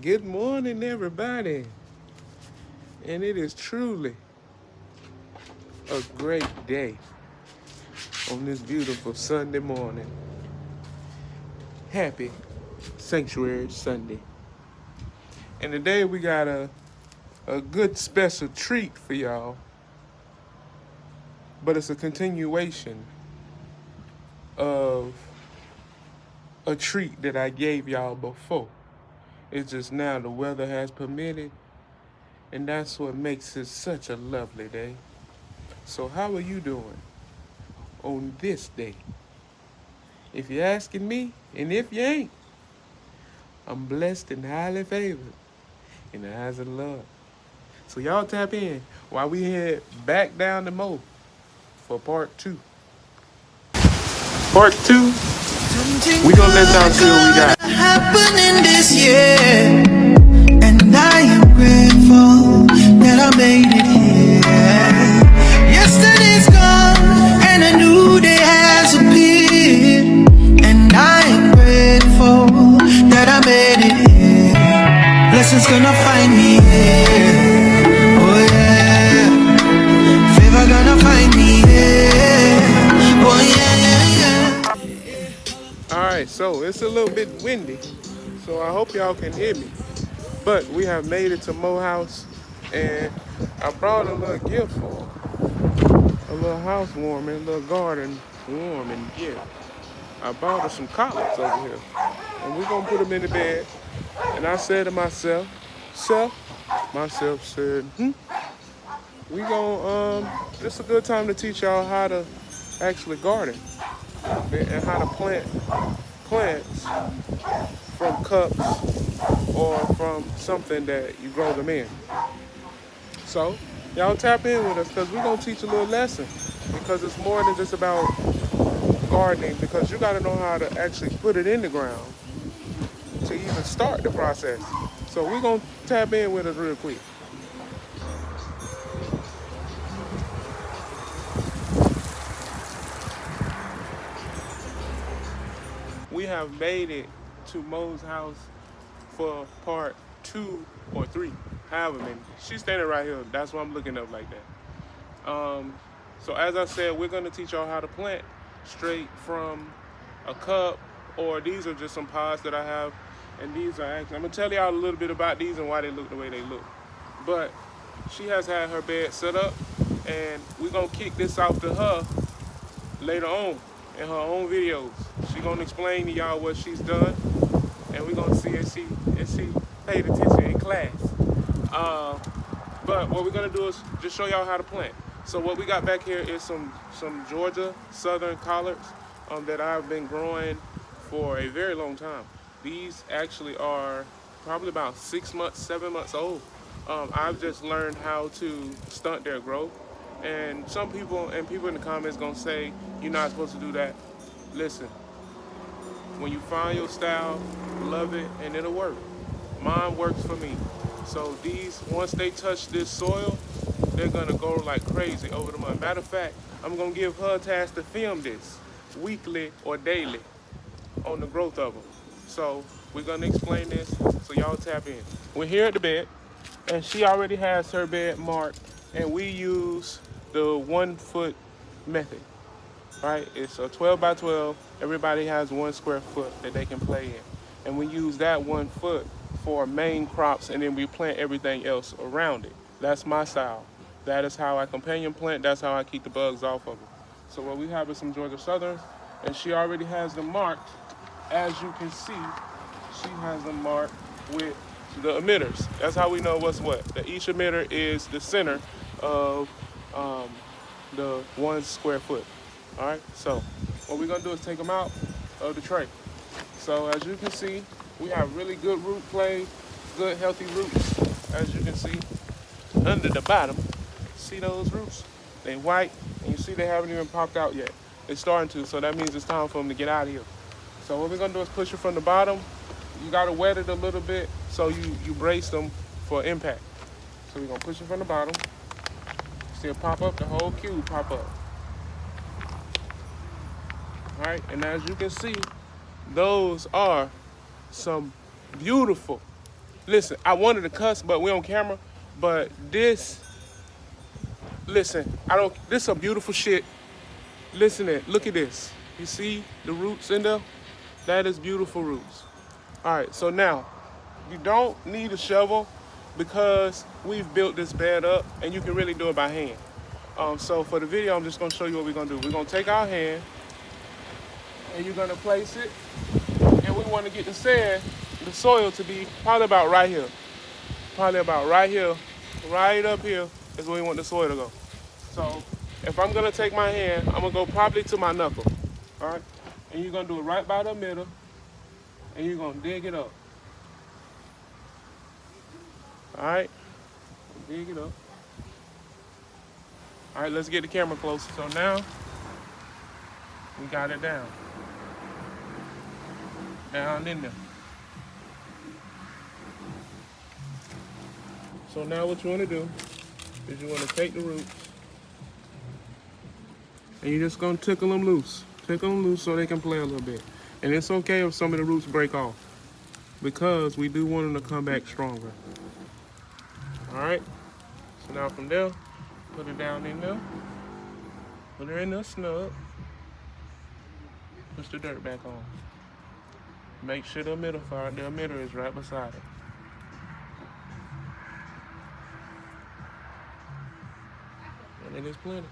Good morning, everybody. And it is truly a great day on this beautiful Sunday morning. Happy Sanctuary Sunday. And today we got a good special treat for y'all, but it's a continuation of a treat that I gave y'all before. It's just now the weather has permitted, and that's what makes it such a lovely day. So, how are you doing on this day? If you're asking me, and if you ain't, I'm blessed and highly favored in the eyes of the Lord. So y'all tap in while we head back down the Mo for part two. Part two, we gonna let y'all see what we got. Happening this year, and I am grateful that I made it here. Yesterday's gone, and a new day has appeared, and I am grateful that I made it here. Blessings gonna find me here. Oh yeah, favor gonna find me here. Oh yeah, yeah, yeah. Alright, so it's a little bit windy, so I hope y'all can hear me. But we have made it to Mo House, and I brought a little gift for her. A little house warming, a little garden warming gift. I bought her some collards over here, and we're gonna put them in the bed. And I said to myself, myself said, we gon' this is a good time to teach y'all how to actually garden and how to plant plants from cups or from something that you grow them in. So y'all tap in with us because we're gonna teach a little lesson because it's more than just about gardening because you gotta know how to actually put it in the ground to even start the process. So we're gonna tap in with us real quick. We have made it to Mo's house for part two or three, however many. She's standing right here. That's why I'm looking up like that. So as I said, we're gonna teach y'all how to plant straight from a cup, or these are just some pods that I have. And these are actually, I'm gonna tell y'all a little bit about these and why they look the way they look. But she has had her bed set up, and we're gonna kick this out to her later on in her own videos. She's gonna explain to y'all what she's done, and we're gonna see if she paid attention in class. Uh, but what we're gonna do is just show y'all how to plant. So what we got back here is some Georgia Southern collards that I've been growing for a very long time. These actually are probably about 6 months, 7 months old. I've just learned how to stunt their growth. And some people in the comments gonna say you're not supposed to do that. Listen, when you find your style, love it, and it'll work. Mine works for me. So these, once they touch this soil, they're gonna go like crazy over the month. Matter of fact, I'm gonna give her a task to film this weekly or daily on the growth of them. So we're gonna explain this, so y'all tap in. We're here at the bed, and she already has her bed marked, and we use the 1 foot method. Right? It's a 12 by 12. Everybody has 1 square foot that they can play in. And we use that 1 foot for main crops, and then we plant everything else around it. That's my style. That is how I companion plant. That's how I keep the bugs off of it. So what we have is some Georgia Southerns, and she already has them marked. As you can see, she has them marked with the emitters. That's how we know what's what. Each emitter is the center of the 1 square foot. All right, so what we're gonna do is take them out of the tray. So as you can see, we have really good root play, good healthy roots. As you can see, under the bottom, see those roots? They white, and you see they haven't even popped out yet. They're starting to, so that means it's time for them to get out of here. So what we're gonna do is push it from the bottom. You gotta wet it a little bit so you brace them for impact. So we're gonna push it from the bottom. See it pop up, the whole cube pop up. All right, and as you can see, those are some beautiful Listen, I wanted to cuss, but we on camera. But this, listen, this is a beautiful shit. Listen look at this. You see the roots in there? That is beautiful roots. All right, so now, you don't need a shovel because we've built this bed up and you can really do it by hand. So for the video, I'm just gonna show you what we're gonna do. We're gonna take our hand and you're gonna place it, and we wanna get the sand, the soil to be probably about right here. Probably about right here, right up here is where we want the soil to go. So if I'm gonna take my hand, I'm gonna go probably to my knuckle, all right? And you're gonna do it right by the middle, and you're gonna dig it up. All right, dig it up. All right, let's get the camera closer. So now, we got it down. Down in there. So now what you wanna do is you wanna take the roots, and you're just gonna tickle them loose. Tickle them loose so they can play a little bit. And it's okay if some of the roots break off, because we do want them to come back stronger. All right, so now from there, put it down in there. Put her in there snug. Push the dirt back on. Make sure the emitter is right beside it. And it is plenty.